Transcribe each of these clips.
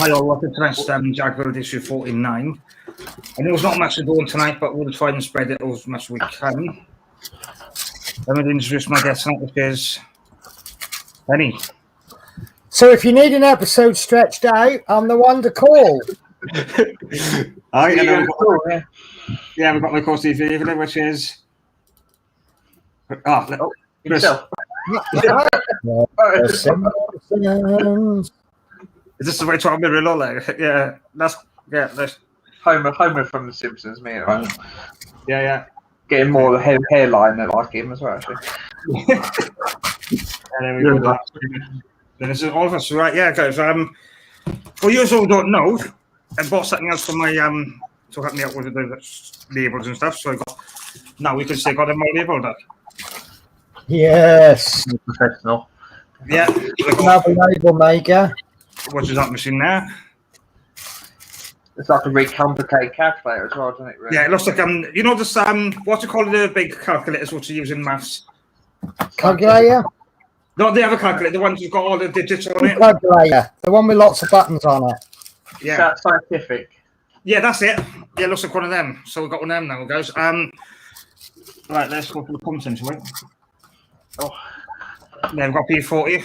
Hi all, welcome to tonight's Jaguar issue 49. I know there's not much to do on tonight, but we'll try and spread it as much as we can. I'm going to introduce my guest tonight, which is Penny. So if you need an episode stretched out, I'm the one to call. Alright, and then we've got my co-host evening, which is himself. Is this the way to mirror Lola? Yeah, that's Homer from The Simpsons, me at the moment. Yeah. Getting more of the hairline than like him as well, actually. And then we go. Then this is all of us, right? Yeah, guys. For you all don't know, I bought something else for my to help me out with the labels and stuff. So now we can say got a more label back. Yes. Professional. Yeah. Another label maker. What is that machine there? It's like a really complicated calculator as well, doesn't it? Really? Yeah, it looks like you know this what do you call the big calculators what you use in maths? Calculator? Not the other calculator, the one who's got all the digits on it. Calculator. The one with lots of buttons on it. Yeah. Scientific. Yeah, that's it. Yeah, it looks like one of them. So we've got one of them now, guys. Right, let's go to the content, right? Oh. Yeah, we've got P40.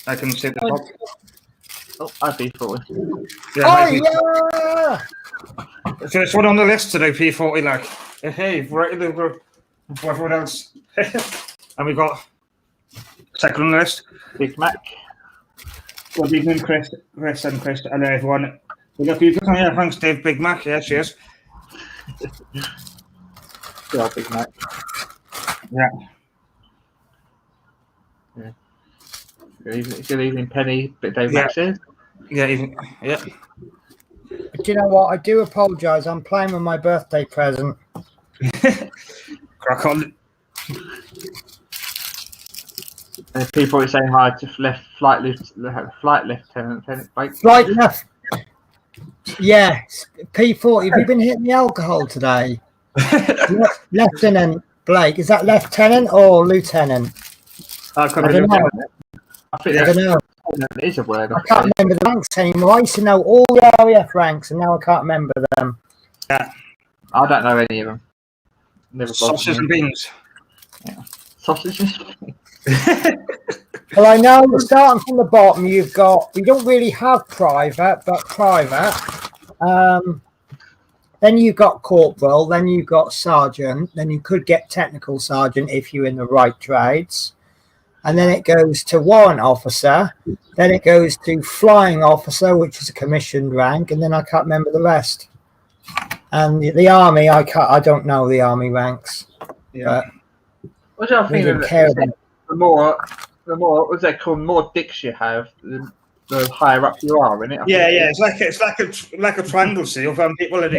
I can see the top. Oh, I'd be for it. Yeah, First one on the list today, P40, like. Hey, right over everyone else. And we got second on the list, Big Mac. Good evening, Chris and Chris, and everyone. We got you. Yeah, thanks, Dave. Big Mac. Yeah, cheers. Yeah, Big Mac. Yeah. Good evening, Penny. Bit Dave Mac says. Yeah, even yeah. But you know what? I do apologise. I'm playing with my birthday present. Crack on. People are saying hi to flight lieutenant Blake. Flight left. Yes. P40. Have you been hitting the alcohol today? Lieutenant Blake. Is that lieutenant or lieutenant? I don't know. I think I don't know. it is a word. I can't remember the ranks anymore. I used to know all the RAF ranks, and now I can't remember them. Yeah. I don't know any of them. Never Sausages and beans. Yeah. Sausages. Well, I know starting from the bottom, you don't really have private, but private. Then you've got corporal, then you've got sergeant, then you could get technical sergeant if you're in the right trades. And then it goes to warrant officer, then it goes to flying officer, which is a commissioned rank, and then I can't remember the rest. And the army, I don't know the army ranks. Yeah. What do I think of it? The more what's that called? The more dicks you have, the higher up you are, isn't it? Yeah. It's like a triangle see of people that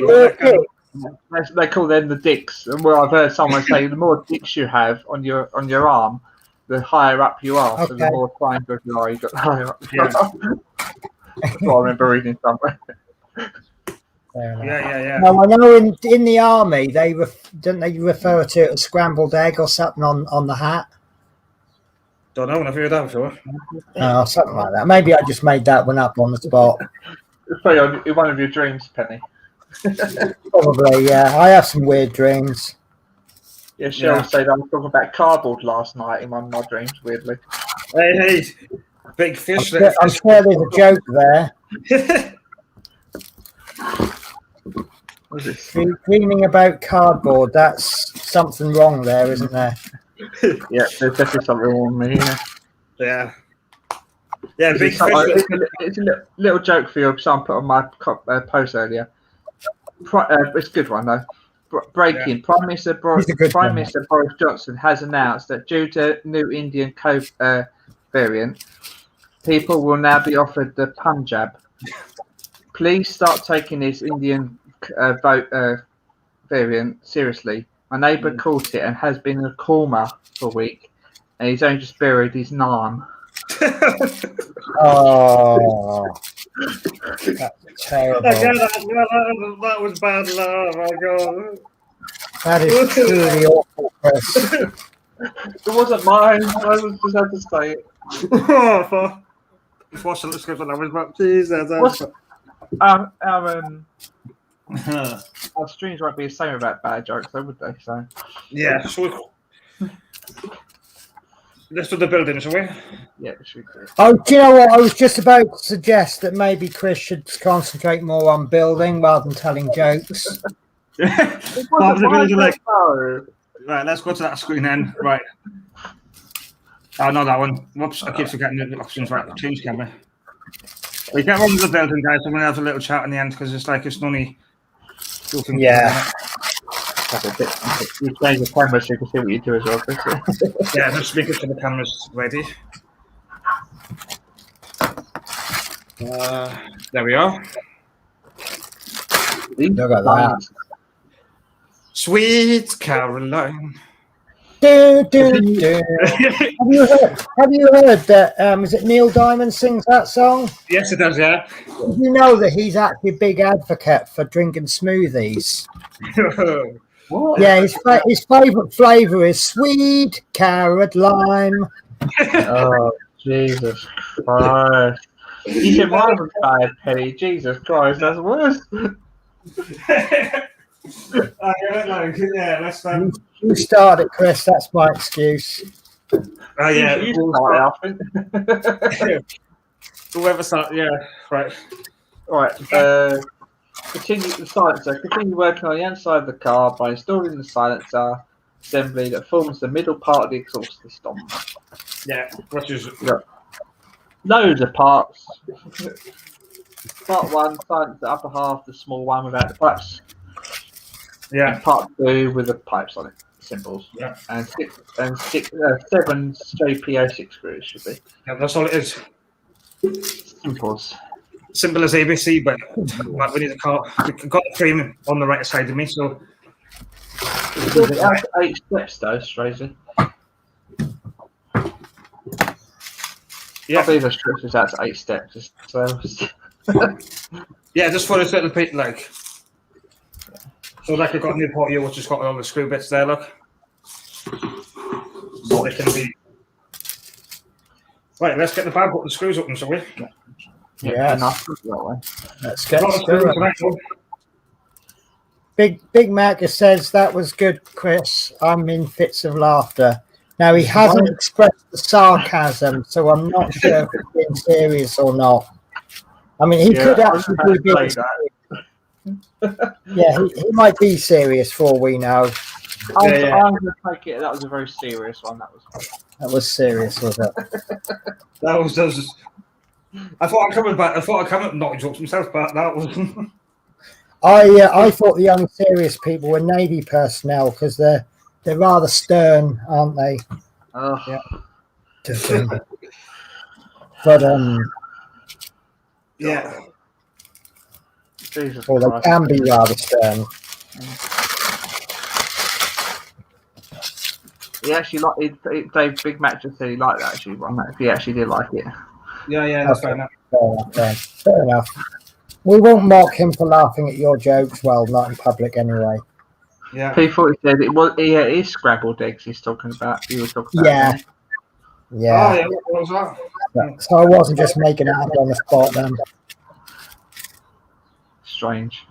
they call them the dicks. And where I've heard someone say the more dicks you have on your arm, the higher up you are. Okay. So the more triangles you are, you got the higher up you are. That's what I remember reading somewhere. Yeah. No, I know in the army don't they refer to it as scrambled egg or something on the hat? Don't know, I've heard that before. Oh, something like that. Maybe I just made that one up on the spot. It's probably one of your dreams, Penny. Probably, yeah. I have some weird dreams. Yeah, Cheryl said I was talking about cardboard last night in one of my dreams, weirdly. Hey, big fish. I'm sure there's a joke there. Dreaming about cardboard, that's something wrong there, isn't there? Yeah, there's definitely something wrong with me. Yeah, big fish. It's a little joke for you. Someone put on my post earlier. It's a good one though. Breaking. Prime Minister Boris Johnson has announced that due to new Indian COVID variant, people will now be offered the Punjab. Please start taking this Indian variant seriously. My neighbour caught it and has been in a coma for a week, and he's only just buried his naan. Oh, that's terrible. That was bad love. Oh God. That is truly awful, Chris. It wasn't mine. I was just had to say it. Before the script on that was about Jesus. Our streams won't be the same about bad jokes, though, would they? So yeah, so let's do the building, shall we? yeah, we should do. Oh, do you know what? I was just about to suggest that maybe Chris should concentrate more on building rather than telling jokes. Right, let's go to that screen then. Right. Oh, not that one. Whoops, I keep forgetting the options. Right, change camera. We get on with the building, guys. I'm going to have a little chat in the end because it's like it's only. Yeah. You change the camera so you can see what you do as well, Chris. Yeah, just speak it to the cameras ready. There we are. Look at that. Sweet Caroline. Have you heard that? Is it Neil Diamond sings that song? Yes, it does. Yeah. Did you know that he's actually a big advocate for drinking smoothies? What? Yeah, his favourite flavour is sweet carrot lime. Oh, Jesus Christ. You said mine was bad, Penny. Jesus Christ, that's worse. Yeah, let's You started, Chris. That's my excuse. Oh yeah, You start laughing. whoever started. Yeah, right. Right. Continue the silencer. Continue working on the inside of the car by installing the silencer assembly that forms the middle part of the exhaust system. Yeah, which is Loads of parts. Part 1, silence the upper half, the small one without the pipes. yeah. And part 2 with the pipes on it, symbols. Yeah. And 7 JPO6 screws should be. Yeah, that's all it is. Simples. Simple as ABC, but we need a car. We've got the frame on the right side of me, so. That's 8 steps though, strangely. Yeah. I believe the stretches out to 8 steps. So. Yeah, just for a certain bit, like. So, like, I've got a new part here, which has got all the screw bits there, look. So they can be. Right, let's get the bag, put the screws open, shall we? Yeah. Enough that way. Let's get Got the screws started. tonight, Big Mac says that was good, Chris. I'm in fits of laughter. Now he hasn't expressed the sarcasm, so I'm not sure if he's being serious or not. I mean, he could actually be being serious. Yeah, he might be serious for all we know. I'm going to take it. That was a very serious one. That was serious, was it? That was just. I thought I'd come back. I thought I'd come up not jokes myself, but that was. I thought the unserious people were Navy personnel because they're rather stern, aren't they? Oh. Yeah. But yeah. Jesus or they Christ. can be rather stern. He actually Dave Big Mac just said he liked that actually. He actually did like it. Yeah, that's fair enough. Fair enough. We won't mock him for laughing at your jokes. Well, not in public anyway. Yeah. He thought he said it was. Yeah, it is scrambled eggs. He's talking about. He was talking about. Yeah. Oh, yeah. What was that? So I wasn't just making it up on the spot then. Strange.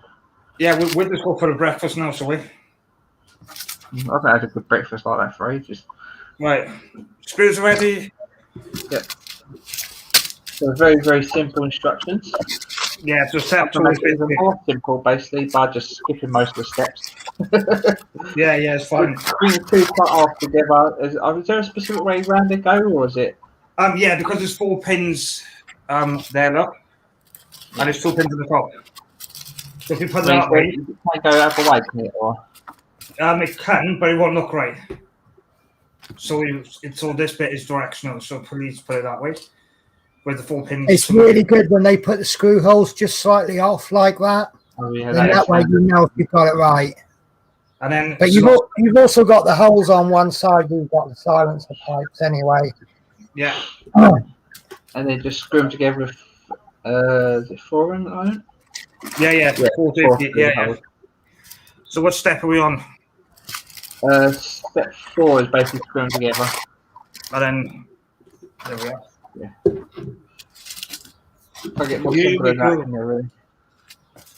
Yeah, we'll just go for the breakfast now, shall we? I've not had a good breakfast like that for ages. Right. Screws ready. Yep. So very, very simple instructions. Yeah, just set up To make it even more simple, basically, by just skipping most of the steps. Yeah, it's fine. Bring the two cut off together. Is there a specific way around it go, or is it? Yeah, because there's 4 pins there, look. And there's 2 pins at the top. So if you put it that way, You can't go either way, can it? Or it can, but it won't look right. So this bit is directional, so please put it that way. With the 4 pins. It's really good when they put the screw holes just slightly off like that. oh, yeah, Then that way you know if you've got it right. And then, But you've also got the holes on one side. You've got the silencer pipes anyway. yeah, and then just screw them together with is it 4 in the moment? yeah. 4 4 yeah. So what step are we on? Step 4 is basically screw them together. And then there we are. Yeah. I get more simple than that, can you, really?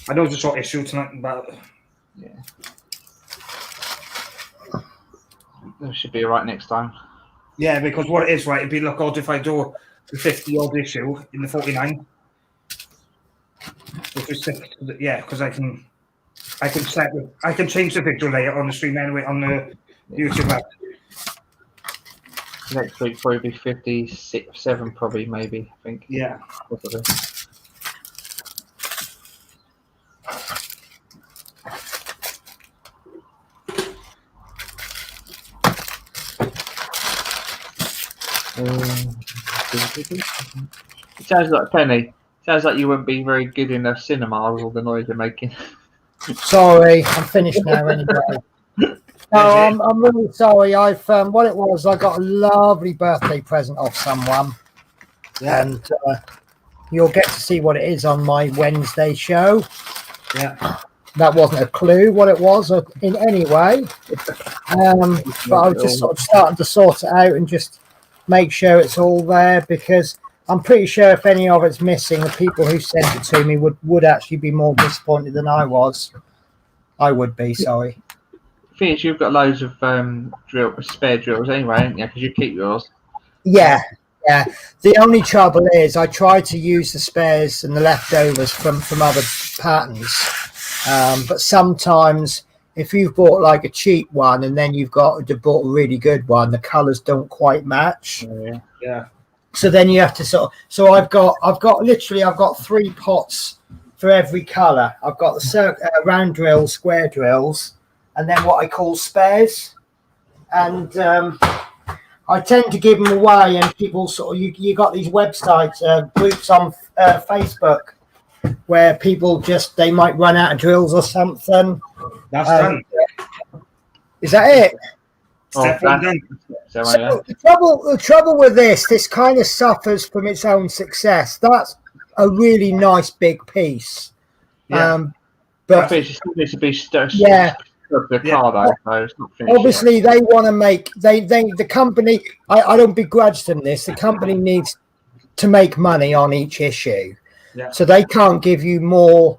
I know it's a short issue tonight, but Yeah. That should be right next time. yeah, because what it is, right, it'd be look odd if I do the 50 odd issue in the 49. Which is yeah, because I can change the picture layer on the stream anyway on the YouTube app. Next week probably be 56, 7 probably, maybe, I think. Yeah. Possibly. It sounds like Penny. Sounds like you wouldn't be very good in a cinema with all the noise you're making. Sorry, I'm finished now anyway. No, I'm really sorry. I've what it was. I got a lovely birthday present off someone, and you'll get to see what it is on my Wednesday show. Yeah, that wasn't a clue what it was in any way. But I was just sort of starting to sort it out and just make sure it's all there, because I'm pretty sure if any of it's missing, the people who sent it to me would actually be more disappointed than I was. I would be, sorry. The thing is, you've got loads of spare drills anyway, haven't you? Because you keep yours. Yeah. The only trouble is I try to use the spares and the leftovers from other patterns. But sometimes if you've bought like a cheap one and then you've bought a really good one, the colours don't quite match. Yeah. So then you have to so I've got 3 pots for every colour. I've got the round drills, square drills, and then what I call spares. And I tend to give them away, and people you got these websites, groups on Facebook where people they might run out of drills or something. That's done. Is that it? Done. So the trouble with this kind of suffers from its own success. That's a really nice big piece. Yeah. But it just needs to be the car though, so it's not finished obviously yet. They want to make the company. I don't begrudge them this. The company needs to make money on each issue, so they can't give you more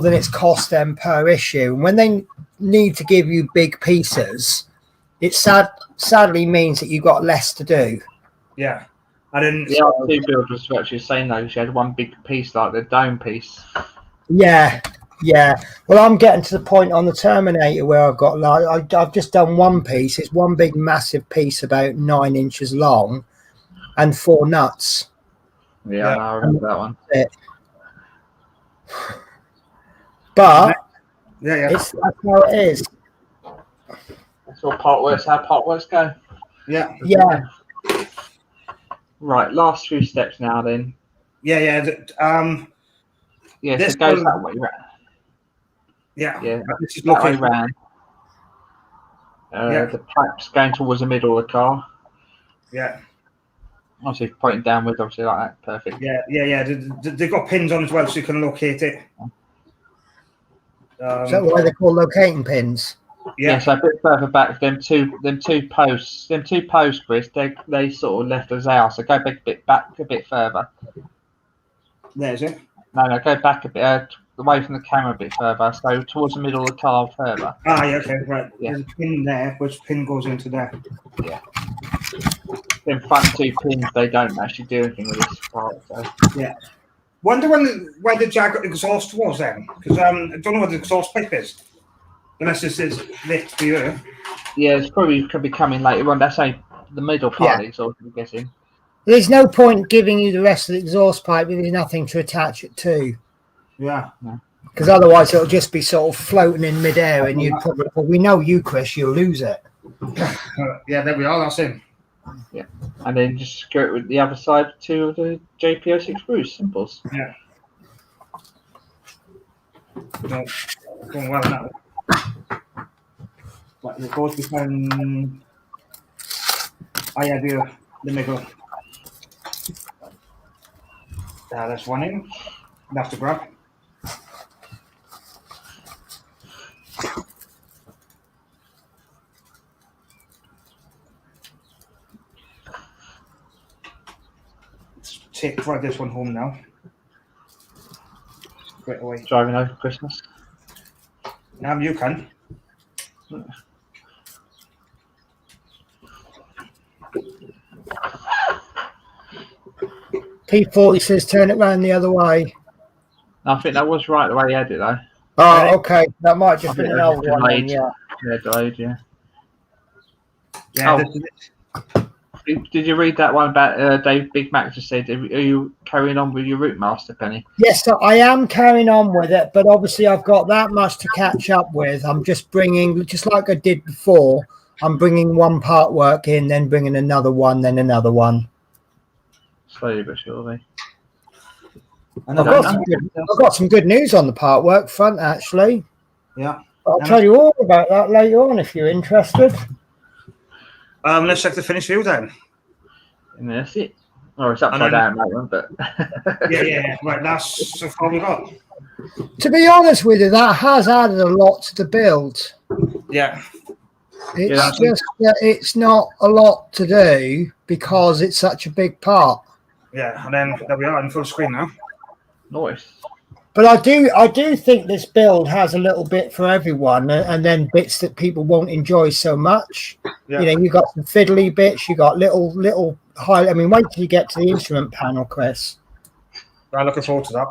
than it's cost them per issue. And when they need to give you big pieces, it sadly means that you've got less to do. Yeah, I didn't. The R2 builders were actually saying though, she had one big piece like the dome piece. Yeah. Well, I'm getting to the point on the Terminator where I've got I've just done one piece. It's one big massive piece about 9 inches long and 4 nuts. Yeah, I remember that one. But that's how it is. That's all part works. How part works go. Yeah. Right, last few steps now then. Yeah. So goes that way. Yeah. This is that way round. The pipe's going towards the middle of the car. Yeah. Obviously pointing downwards, obviously like that. Perfect. Yeah. They've got pins on as well, so you can locate it. Is that why they're called locating pins? Yeah, so a bit further back, them two posts, Chris, they sort of left us out. So go back a bit further. There's it. No, go back a bit away from the camera a bit further. So towards the middle of the car further. Ah, yeah, okay, right. Yeah. There's a pin there, which pin goes into there. Yeah. Them front 2 pins, they don't actually do anything with this part. So. Yeah. Wonder where the Jaguar exhaust was then, because I don't know where the exhaust pipe is. Unless this is lit for you. Yeah, it's probably could be coming later on. That's only the middle part of the exhaust, I'm guessing. There's no point giving you the rest of the exhaust pipe if there's nothing to attach it to. Yeah. Because otherwise it'll just be sort of floating in midair, and you'd probably. Well, we know you, Chris. You'll lose it. Yeah, there we are. That's it. Yeah, and then just secure it with the other side to the JP06 screws. Simples. Yeah. Going well now. Right, the course we can. I have here the middle. That's one in. That's the grab. drive this one home now. Straight away. Driving over Christmas. You can. P40 says turn it round the other way. I think that was right the way he had it though. Oh, okay. That might just I be think an it was old one. Then, delayed. yeah. Yeah, delayed, yeah. Yeah. Oh. This is it. Did you read that one about Dave Big Mac just said, are you carrying on with your Route Master, Penny? Yes, so I am carrying on with it, but obviously I've got that much to catch up with. I'm just bringing, just like I did before, I'm bringing one part work in, then bringing another one, then another one. Slowly but surely. I've got some good news on the part work front, actually. Yeah. I'll tell you all about that later on if you're interested. Let's check the finish view then. And that's it. Oh, it's upside down, that one, but. yeah. Right, that's so far we got. To be honest with you, that has added a lot to the build. Yeah. It's just that it's not a lot to do because it's such a big part. Yeah, and then there we are in full screen now. Nice. But I do think this build has a little bit for everyone, and then bits that people won't enjoy so much. Yeah. You know, you got some fiddly bits, you got little high. I mean, wait till you get to the instrument panel, Chris. I'm looking forward to that.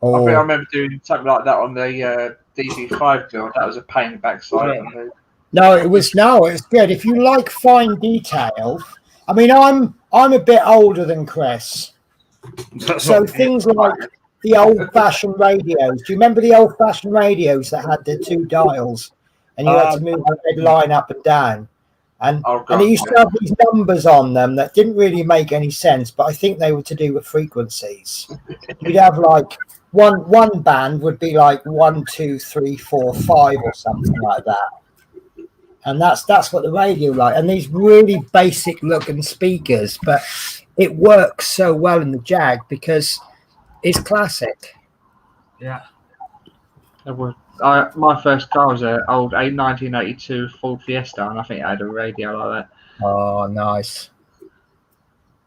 I think I remember doing something like that on the DB5 build. That was a pain backside. Yeah. No, it's good. If you like fine detail, I mean, I'm a bit older than Chris, so things like the old-fashioned radios. Do you remember the old-fashioned radios that had the two dials, and you had to move the red line up and down, and it used to have these numbers on them that didn't really make any sense, but I think they were to do with frequencies. You'd have like one band would be like 1, 2, 3, 4, 5 or something like that. And that's what the radio like. And these really basic looking speakers, but it works so well in the Jag because it's classic. Yeah. My first car was an old 1982 Ford Fiesta, and I think it had a radio like that. Oh, nice.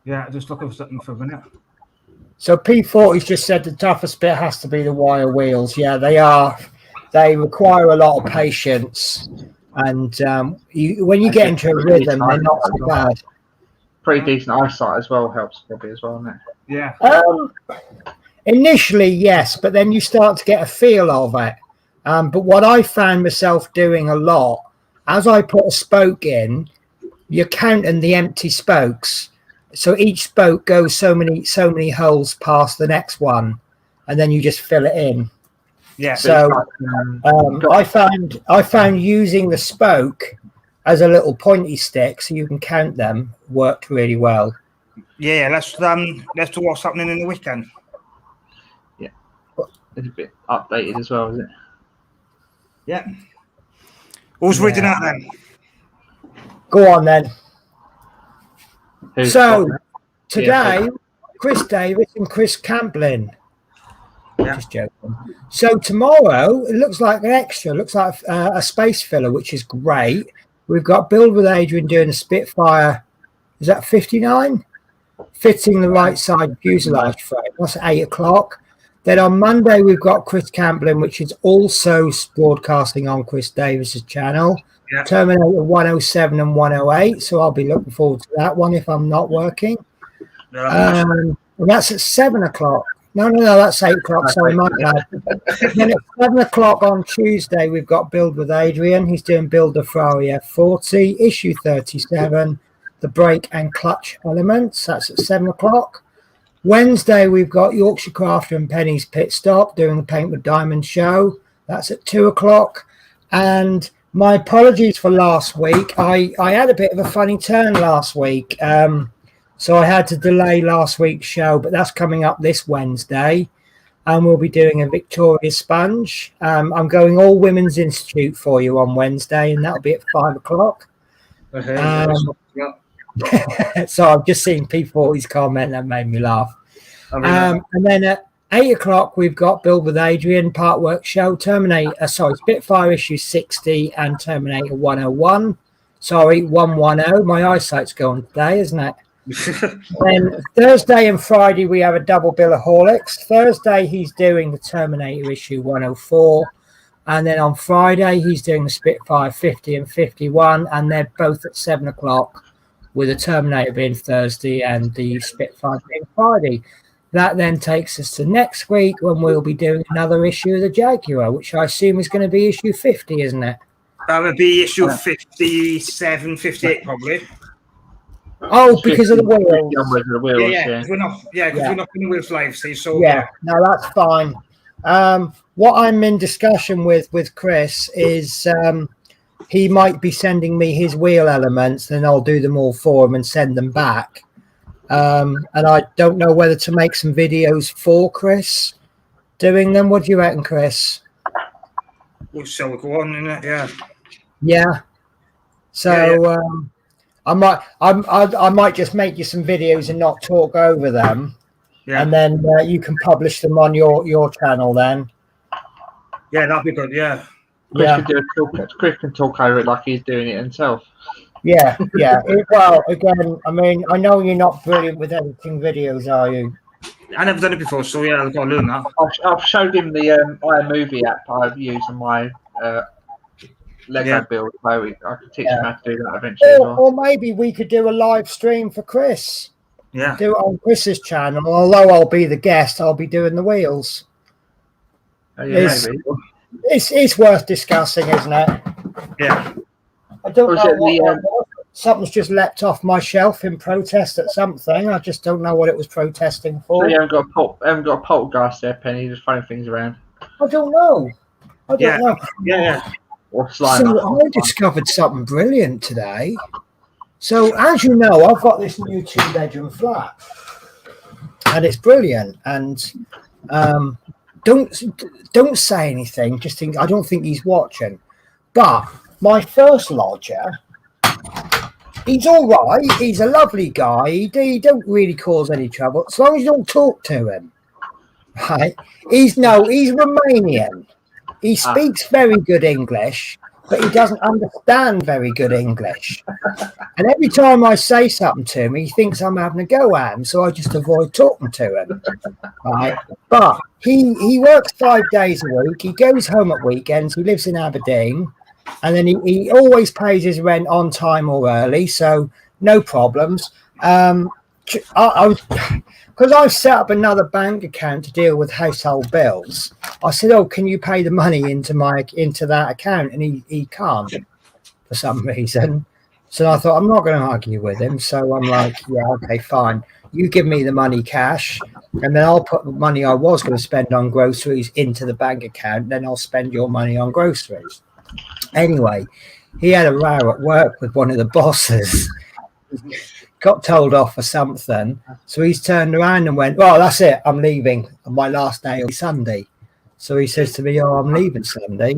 Yeah, just looking for something for a minute. So P40's just said the toughest bit has to be the wire wheels. Yeah, they are. They require a lot of patience. And when you get into a rhythm, they're not so bad. Pretty decent eyesight as well helps probably as well, isn't it? Yeah. Initially, yes, but then you start to get a feel of it. But what I found myself doing a lot, as I put a spoke in, you're counting the empty spokes. So each spoke goes so many holes past the next one, and then you just fill it in. Yeah. So I found using the spoke as a little pointy stick, so you can count them, worked really well. Yeah. Let's do what's happening in the weekend. Yeah. It's a bit updated as well, is it? Yeah. Who's reading that then? Go on then. Today, Chris Davies and Chris Camplin. Yeah. Just joking. So tomorrow, it looks like an extra. It looks like a space filler, which is great. We've got Build with Adrian doing a Spitfire. Is that 59? Fitting the right side fuselage frame. That's at 8 o'clock. Then on Monday, we've got Chris Camplin, which is also broadcasting on Chris Davis's channel. Yeah. Terminator 107 and 108. So I'll be looking forward to that one if I'm not working. And that's at 7 o'clock. No, that's 8 o'clock. Sorry, my bad. Then at 7 o'clock on Tuesday, we've got Build with Adrian. He's doing Build the Ferrari F40, issue 37, the brake and clutch elements. That's at 7 o'clock. Wednesday, we've got Yorkshire Crafter and Penny's Pit Stop doing the Paint with Diamond show. That's at 2 o'clock. And my apologies for last week. I had a bit of a funny turn last week. So I had to delay last week's show, but that's coming up this Wednesday. And we'll be doing a Victoria Sponge. I'm going all Women's Institute for you on Wednesday, and that'll be at 5 o'clock. So I've just seen P40's comment that made me laugh. And then at 8 o'clock, we've got Build with Adrian, Part Work Show, Spitfire issue 60 and Terminator 101. Sorry, 110. My eyesight's going today, isn't it? Then Thursday and Friday we have a double bill of Horlicks. Thursday he's doing the Terminator issue 104, and then on Friday he's doing the Spitfire 50 and 51, and they're both at 7 o'clock, with the Terminator being Thursday and the Spitfire being Friday. That then takes us to next week when we'll be doing another issue of the Jaguar, which I assume is going to be issue 50, isn't it? That would be issue 57, 58 probably. Oh, because of the wheels. Yeah. We're not doing wheels live, see. So no, that's fine. What I'm in discussion with Chris is he might be sending me his wheel elements, and I'll do them all for him and send them back. And I don't know whether to make some videos for Chris doing them. What do you reckon, Chris? We'll sell go on in it, yeah. Yeah. So I might just make you some videos and not talk over them. Yeah. And then you can publish them on your channel then. Yeah, that'd be good, yeah. Chris can talk over it like he's doing it himself. Yeah. Well, again, I mean, I know you're not brilliant with editing videos, are you? I never done it before, so yeah, I've got to learn that. I've showed him the iMovie app I've used on my Lego build, so I can teach him how to do that eventually. Or maybe we could do a live stream for Chris. Yeah. Do it on Chris's channel. Although I'll be the guest, I'll be doing the wheels. Maybe. It's worth discussing, isn't it? Yeah. I don't know. Something's just leapt off my shelf in protest at something. I just don't know what it was protesting for. So you haven't got a poltergeist there, Penny, just throwing things around. I don't know. know. Yeah. So I discovered something brilliant today. So as you know, I've got this new 2-bedroom flat, and it's brilliant. And don't say anything. Just think. I don't think he's watching. But my first lodger, he's all right. He's a lovely guy. He don't really cause any trouble as long as you don't talk to him. Right? He's Romanian. He speaks very good English, but he doesn't understand very good English. And every time I say something to him, he thinks I'm having a go at him, so I just avoid talking to him. Right? But he works 5 days a week. He goes home at weekends. He lives in Aberdeen. And then he always pays his rent on time or early, so no problems. Because I've set up another bank account to deal with household bills. I said, "Oh, can you pay the money into that account?" And he can't for some reason. So I thought I'm not going to argue with him. So I'm like, "Yeah, okay, fine. You give me the money cash, and then I'll put the money I was going to spend on groceries into the bank account. Then I'll spend your money on groceries." Anyway, he had a row at work with one of the bosses. Got told off for something, so he's turned around and went, "Well, that's it. I'm leaving. My last day will be Sunday." So he says to me, "Oh, I'm leaving Sunday."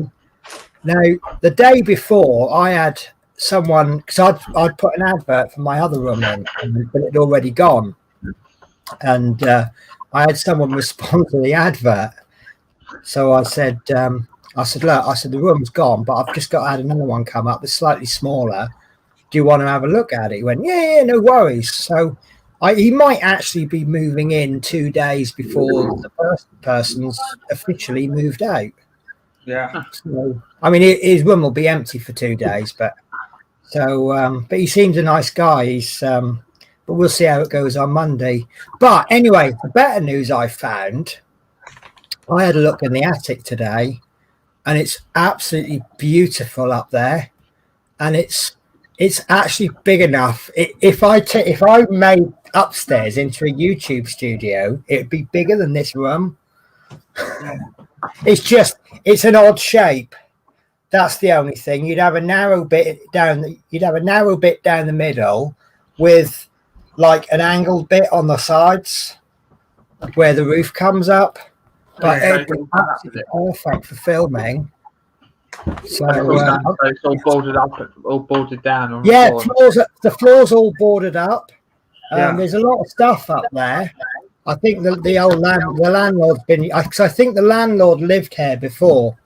Now, the day before, I had someone, because I'd put an advert for my other room in, but it had already gone, and I had someone respond to the advert. So I said, "Look," the room's gone, but I've just got to add another one come up. It's slightly smaller. Do you want to have a look at it?" He went, yeah, no worries. So he might actually be moving in 2 days before the first person's officially moved out. Yeah. So, I mean, his room will be empty for 2 days, but he seems a nice guy. But we'll see how it goes on Monday. But anyway, the better news I found, I had a look in the attic today, and it's absolutely beautiful up there, and it's actually big enough. If I made upstairs into a YouTube studio, it'd be bigger than this room. It's an odd shape. That's the only thing. You'd have a narrow bit down the middle with like an angled bit on the sides where the roof comes up. But it'd be absolutely perfect for filming. So it's all boarded up, all boarded down. The floor's all boarded up. There's a lot of stuff up there. I think the landlord's been, because I think the landlord lived here before,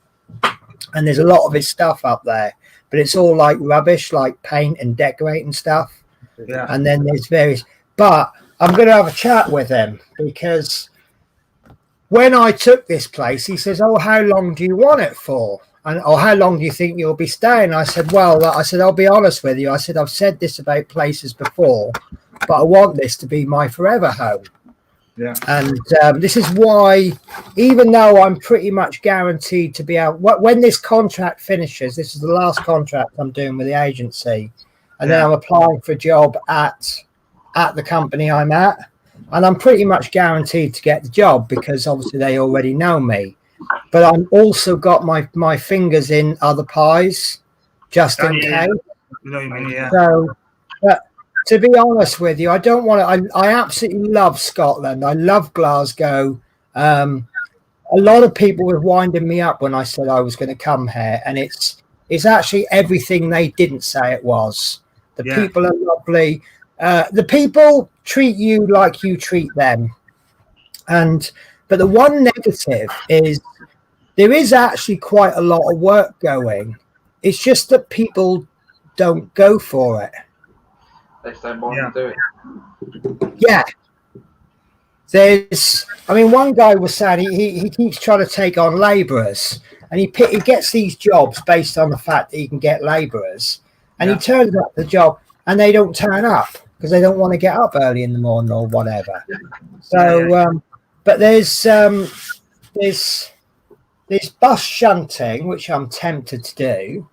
and there's a lot of his stuff up there. But it's all like rubbish, like paint and decorating stuff. Yeah. And then there's various. but I'm going to have a chat with him, because when I took this place, he says, "Oh, how long do you want it for? Or how long do you think you'll be staying?" I said, "Well," I said, "I'll be honest with you." I said, "I've said this about places before, but I want this to be my forever home." Yeah. And this is why, even though I'm pretty much guaranteed to be out, when this contract finishes, this is the last contract I'm doing with the agency, and then I'm applying for a job at the company I'm at, and I'm pretty much guaranteed to get the job, because obviously they already know me. But I've also got my fingers in other pies, just in case. You know what I mean? Yeah. So, but to be honest with you, I don't want to. I absolutely love Scotland. I love Glasgow. A lot of people were winding me up when I said I was going to come here, and it's actually everything they didn't say it was. The people are lovely. The people treat you like you treat them. But the one negative is there is actually quite a lot of work going. It's just that people don't go for it. They just don't want to do it. Yeah. One guy was saying he keeps trying to take on labourers, and he gets these jobs based on the fact that he can get labourers, and he turns up the job and they don't turn up because they don't want to get up early in the morning or whatever. So, but there's bus shunting, which I'm tempted to do.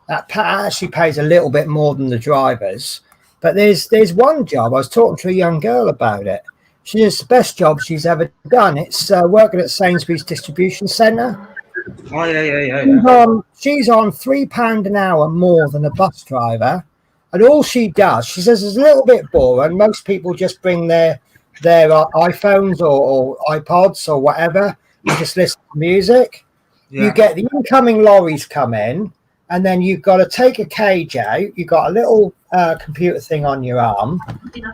That actually pays a little bit more than the drivers. But there's one job. I was talking to a young girl about it. She says the best job she's ever done. It's working at Sainsbury's distribution centre. Oh, yeah. She's on £3 an hour more than a bus driver. And all she does, she says, is a little bit boring. Most people just bring their iPhones or iPods or whatever and just listen to music. Yeah. You get the incoming lorries come in, and then you've got to take a cage out. You've got a little computer thing on your arm,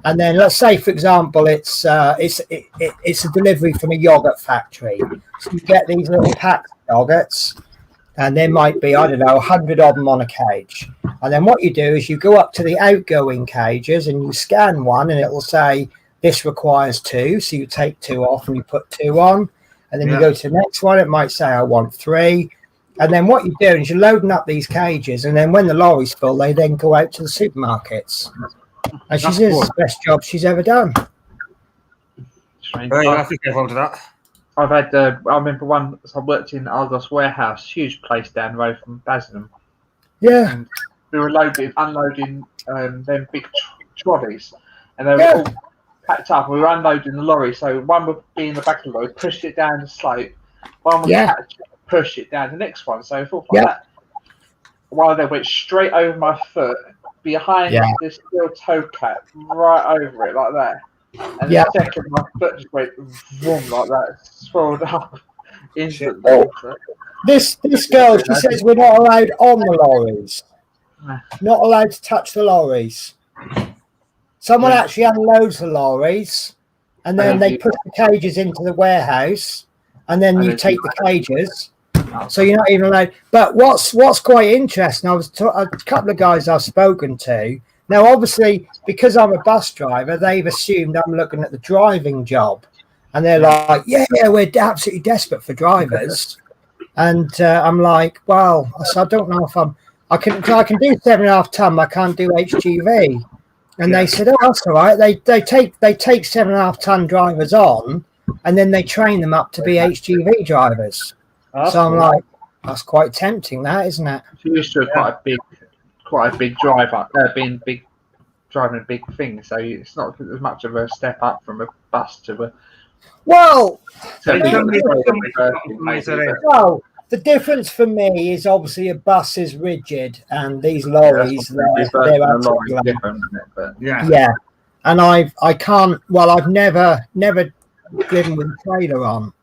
and then let's say, for example, it's a delivery from a yogurt factory. So you get these little packs of yogurts, and there might be, I don't know, 100 of them on a cage. And then what you do is you go up to the outgoing cages and you scan one, and it will say this requires 2. So you take 2 off and you put 2 on, and then you go to the next one. It might say I want 3. And then what you're doing is you're loading up these cages, and then when the lorry's full, they then go out to the supermarkets. And she says it's the best job she's ever done. Very happy to hold to that. I've had, I remember one, I worked in Argos Warehouse, huge place down the road from Basildon. Yeah. And we were unloading them big trolleys, and they were all packed up. We were unloading the lorry, so one would be in the back of the lorry, pushed it down the slope, one would push it down the next one. So I thought like that. One of them went straight over my foot, behind this steel toe cap, right over it like that. And the second, my foot just went vroom like that, swelled up instantly. Oh. This girl, she says we're not allowed on the lorries. Not allowed to touch the lorries. Someone actually unloads the lorries, and then they put the cages into the warehouse, and then you take the cages. So you're not even allowed. But what's quite interesting, a couple of guys I've spoken to. Now, obviously, because I'm a bus driver, they've assumed I'm looking at the driving job, and they're like, "Yeah, we're absolutely desperate for drivers." And I'm like, "Well, I don't know if I can do 7.5 ton. I can't do HGV." And they said, "Oh, that's all right." They take 7.5 ton drivers on, and then they train them up to be HGV drivers. So I'm like, that's quite tempting, that, isn't it? She used to quite a big driver, driving a big thing. So it's not as much of a step up from a bus to a. Well, the difference for me is obviously a bus is rigid, and these lorries they're different, but and I can't. Well, I've never driven with a trailer on.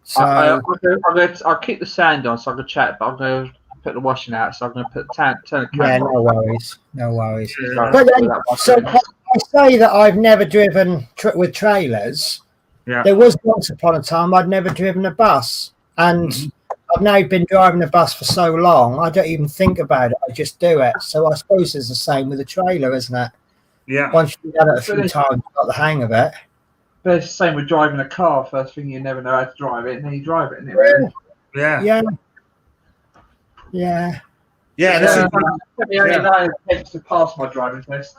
So I'll keep the sand on so I can chat, but I'm going to put the washing out, so I'm going to turn the camera on. No worries. But then, so I say that I've never driven with trailers. Yeah. There was once upon a time I'd never driven a bus, and I've now been driving a bus for so long I don't even think about it. I just do it. So I suppose it's the same with a trailer, isn't it? Yeah. Once you've done it a few times, you've got the hang of it. But it's the same with driving a car. First thing, you never know how to drive it, and then you drive it, and it really. Yeah. This is the only 9 attempts to pass my driving test.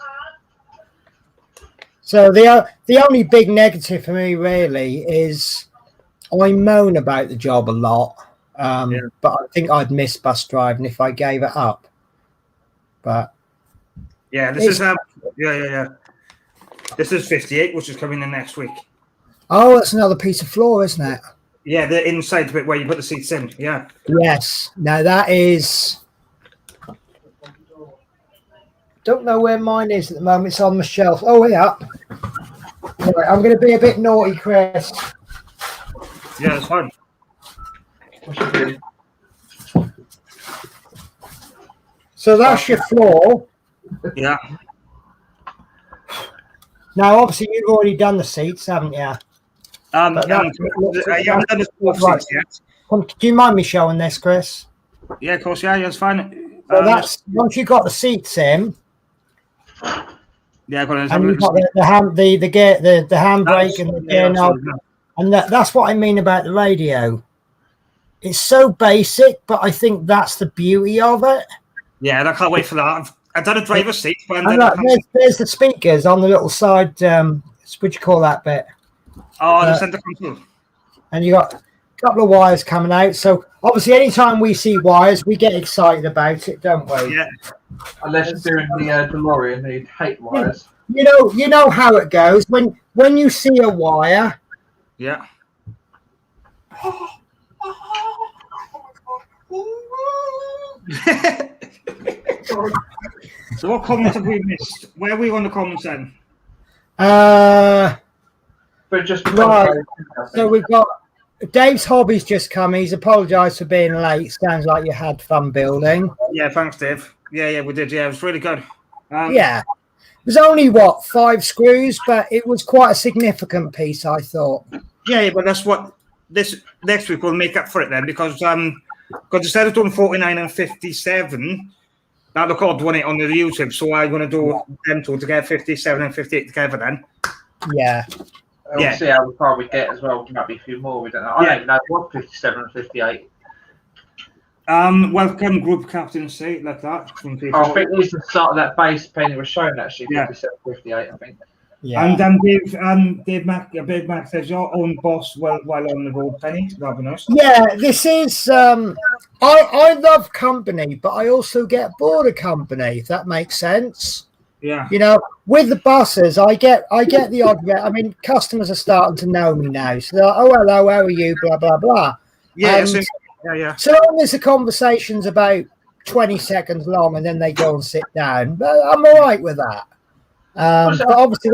So the only big negative for me really is I moan about the job a lot, but I think I'd miss bus driving if I gave it up. But this is This is 58, which is coming in next week. Oh, that's another piece of floor, isn't it? Yeah, the inside bit where you put the seats in. Yeah. Yes. Now that is. Don't know where mine is at the moment. It's on the shelf. Oh, yeah. Right, I'm going to be a bit naughty, Chris. Yeah, that's fine. So that's your floor. Yeah. Now, obviously, you've already done the seats, haven't you? I haven't done the fourth seats yet. Do you mind me showing this, Chris? Yeah, of course. Yeah, it's fine. So that's once you've got the seats in. Yeah, and you've got the handbrake and the gear knob, and that's what I mean about the radio. It's so basic, but I think that's the beauty of it. Yeah, I can't wait for that. I've done a driver's seat, but there's the speakers on the little side. What you call that bit? Oh, the centre console. And you got a couple of wires coming out. So obviously, anytime we see wires, we get excited about it, don't we? Yeah. Unless you're doing the DeLorean, you'd hate wires. You know how it goes when you see a wire. Yeah. So what comments have we missed? Where are we on the comments then? But just right. So we've got Dave's hobby's just come. He's apologised for being late. Sounds like you had fun building. Yeah, thanks, Dave. Yeah, we did. Yeah, it was really good. Yeah. It was only 5 screws, but it was quite a significant piece, I thought. Yeah, but that's what this next week will make up for it then, because instead of doing 49 and 57, that look odd doing it on the YouTube. So I'm going to do them two to get 57 and 58 together then. Yeah. We'll see how far we get as well. There might be a few more. We don't know. I don't know what 57 and 58. Welcome group captaincy like that. I think this is the start of that base penny was shown actually. 57, 58, I think. Yeah. And Dave Mac says your own boss while on the road, Penny. That'd be nice. Yeah, this is. I love company, but I also get bored of company. If that makes sense. Yeah. You know, with the buses, I get the odd. I mean, customers are starting to know me now, so they're like, "Oh, hello, how are you?" Blah blah blah. Yeah. Yeah. So long as the conversation's about 20 seconds long, and then they go and sit down, I'm all right with that. But obviously,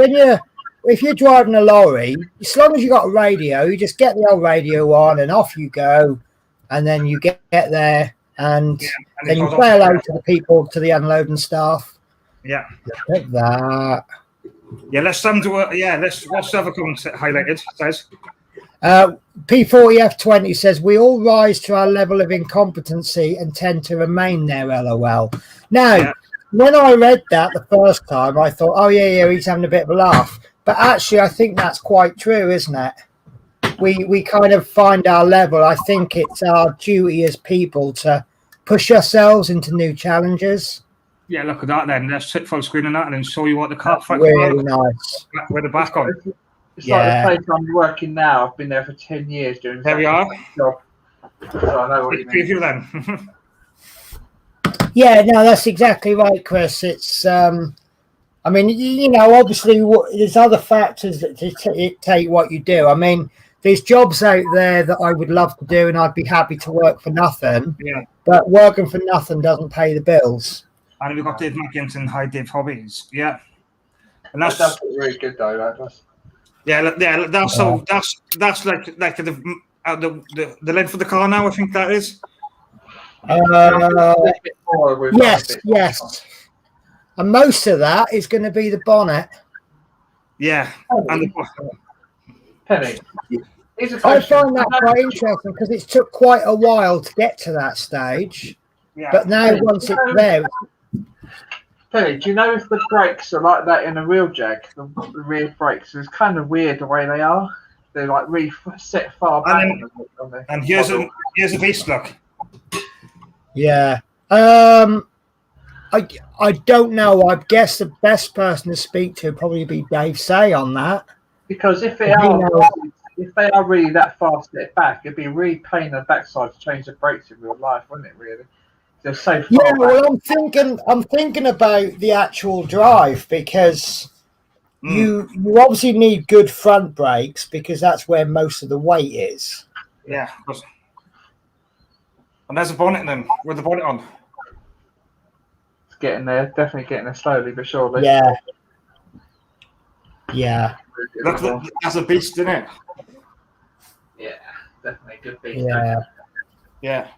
if you're driving a lorry, as long as you got a radio, you just get the old radio on and off you go, and then you get there, and then you say hello to the people, to the unloading staff. Yeah. Like that. Yeah, let's what's the other comment highlighted? Says P40F20 says we all rise to our level of incompetency and tend to remain there. LOL. Now, when I read that the first time, I thought, oh yeah, he's having a bit of a laugh. But actually, I think that's quite true, isn't it? We kind of find our level. I think it's our duty as people to push ourselves into new challenges. Yeah, look at that then. Let's sit full screen on that and then show you what the car really nice. With the back on. It's like the place I'm working now. I've been there for 10 years doing there we are. Job. So I know what you mean. Preview then. Yeah, no, that's exactly right, Chris. It's I mean, you know, obviously there's other factors that dictate what you do. I mean, there's jobs out there that I would love to do and I'd be happy to work for nothing. Yeah. But working for nothing doesn't pay the bills. And we've got Dave Mackinson, hi Dave Hobbies. Yeah. And that's really good though, that. That's like the length of the car now, I think that is. Yes. And most of that is going to be the bonnet. Yeah. And Penny. I find that quite interesting because it took quite a while to get to that stage. Yeah. But now once it's there, Penny, do you know if the brakes are like that in a real Jag? The rear brakes, it's kind of weird the way they are. They're like really set far back. And here's a beast look. Yeah. I don't know. I guess the best person to speak to would probably be Dave Say on that. Because if they are really that far set back, it'd be a really pain in the backside to change the brakes in real life, wouldn't it? Really, they're so far. Yeah. Well, I'm thinking about the actual drive because you obviously need good front brakes because that's where most of the weight is. Yeah. And there's a bonnet then, with the bonnet on. Getting there, definitely getting there slowly but surely. Yeah. Yeah. Look, that's a beast, isn't it? Yeah, definitely a good beast. Yeah. Yeah.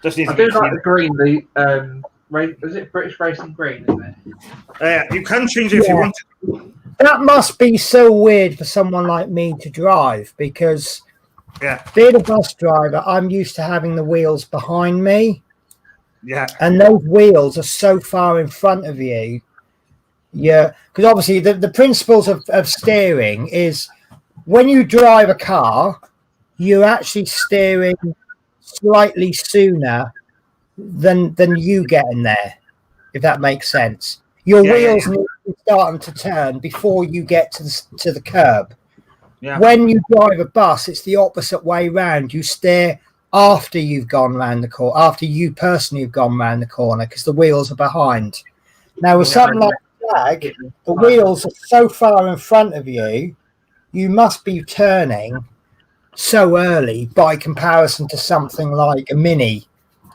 Just needs I do like the green. Is it British Racing Green? Isn't it? You can change it if you want to. That must be so weird for someone like me to drive because being a bus driver, I'm used to having the wheels behind me. Yeah. And those wheels are so far in front of you. Yeah. Because obviously the principles of steering is when you drive a car, you're actually steering slightly sooner than you getting there, if that makes sense. Your wheels need to be starting to turn before you get to the curb. Yeah. When you drive a bus, it's the opposite way round. You steer after you've gone round the corner, after you personally have gone round the corner, because the wheels are behind. Now, with something like Jag, the wheels are so far in front of you, you must be turning so early by comparison to something like a Mini.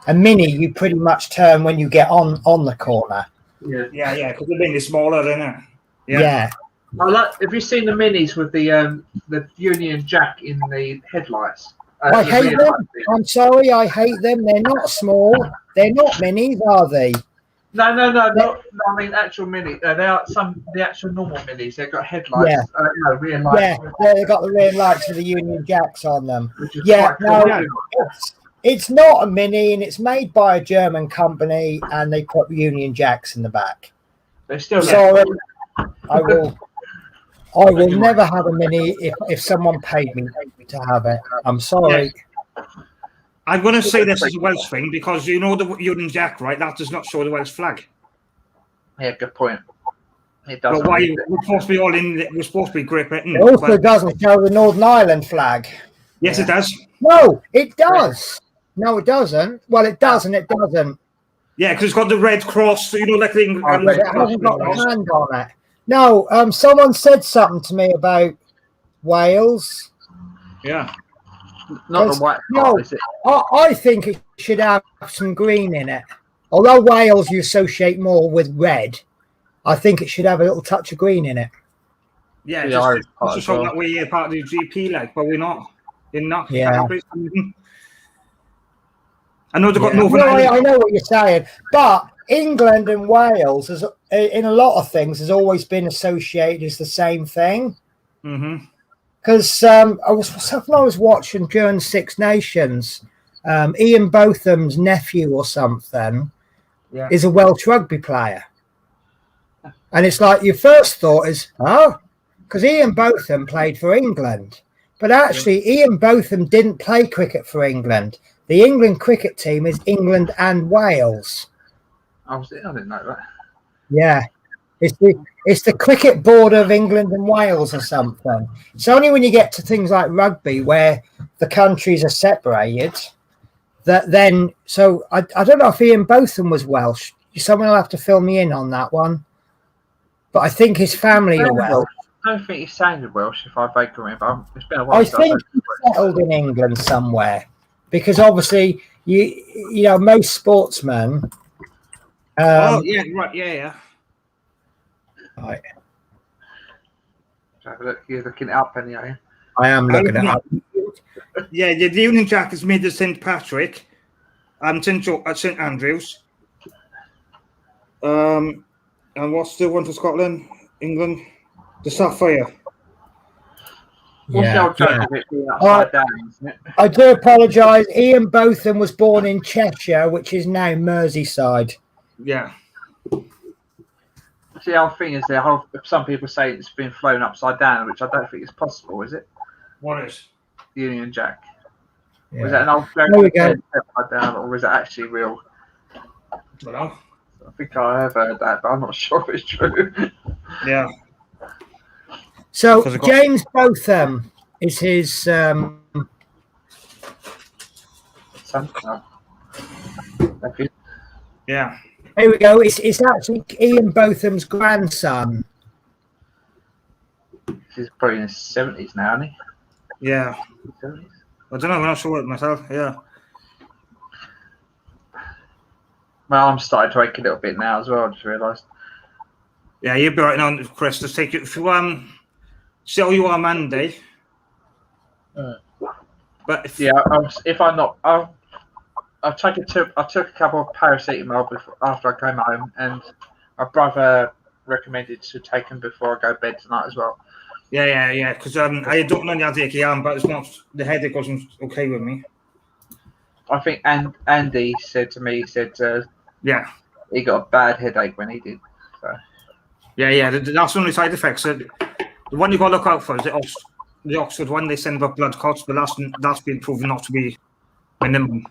A Mini, you pretty much turn when you get on the corner. Yeah, because the Mini's smaller, isn't it? Yeah. Have you seen the Minis with the Union Jack in the headlights? I hate them. I'm sorry, I hate them. They're not small. They're not minis, are they? No. Not, I mean, actual mini. They are the actual normal minis. They've got headlights. Yeah. Rear lights. Yeah, they've got the rear lights with the Union Jacks on them. It's not a mini, and it's made by a German company, and they put Union Jacks in the back. They're still sorry. I will never have a Mini if someone paid me to have it. I'm sorry. Yes. I'm going to say this is a Welsh thing because you know the Union Jack, right? That does not show the Welsh flag. Yeah, good point. It doesn't. But why we're supposed to be all in? We're supposed to be Great Britain. It also doesn't show the Northern Ireland flag. Yes, it does. No, it does. No, it doesn't. Well, it does and it doesn't. Yeah, because it's got the red cross. You know, like the England. It hasn't got the hand on it. No, someone said something to me about Wales. Yeah. Not the white part, is it? I think it should have some green in it. Although Wales you associate more with red, I think it should have a little touch of green in it. Yeah, just to show that we're part of the GP leg, but we're not. They're not. Yeah. I know they've got Northern Ireland. I know what you're saying, but England and Wales, in a lot of things, has always been associated as the same thing. Mm-hmm. Because I was watching during Six Nations, Ian Botham's nephew or something is a Welsh rugby player. And it's like your first thought is, because Ian Botham played for England. But actually, Ian Botham didn't play cricket for England. The England cricket team is England and Wales. I didn't know that. Yeah. It's the Cricket Board of England and Wales or something. It's only when you get to things like rugby where the countries are separated that then... So I don't know if Ian Botham was Welsh. Someone will have to fill me in on that one. But I think his family are Welsh. I don't think he sounded Welsh, if I vaguely remember. It's been a while. I think he settled in England somewhere. Because obviously, you know, most sportsmen... yeah, right, yeah. Right. You're looking it up, Penny, are you? I am looking it up. Yeah, the Union Jack is made of St. Patrick and St. Andrews. And what's the one for Scotland? England? The Sapphire. Yeah. Down, isn't it? I do apologise. Ian Botham was born in Cheshire, which is now Merseyside. Yeah. See, the whole thing is some people say it's been flown upside down, which I don't think is possible, is it? What is? The Union Jack. Yeah. Was that an old joke There we go. upside down, or was it actually real? I don't know. I think I have heard that, but I'm not sure if it's true. Yeah. So James Botham is his Son? Thank you. Yeah. here we go. It's actually Ian Botham's grandson. He's probably in his 70s now, isn't he? Yeah. 70s? I don't know. I'm not sure it myself. Yeah. Well, I'm starting to ache a little bit now as well. I just realised. Yeah, you'll be right now, Chris. Just take it. If you see how you are Monday. But if I'm not, I took a couple of paracetamol after I came home, and my brother recommended to take them before I go to bed tonight as well. Yeah. Because I don't know the headache, but it's not the headache wasn't okay with me. I think Andy said to me, Yeah. he got a bad headache when he did. So. Yeah. That's only side effects. The one you got to look out for is the Oxford one. They send up blood clots, but that's been proven not to be minimum.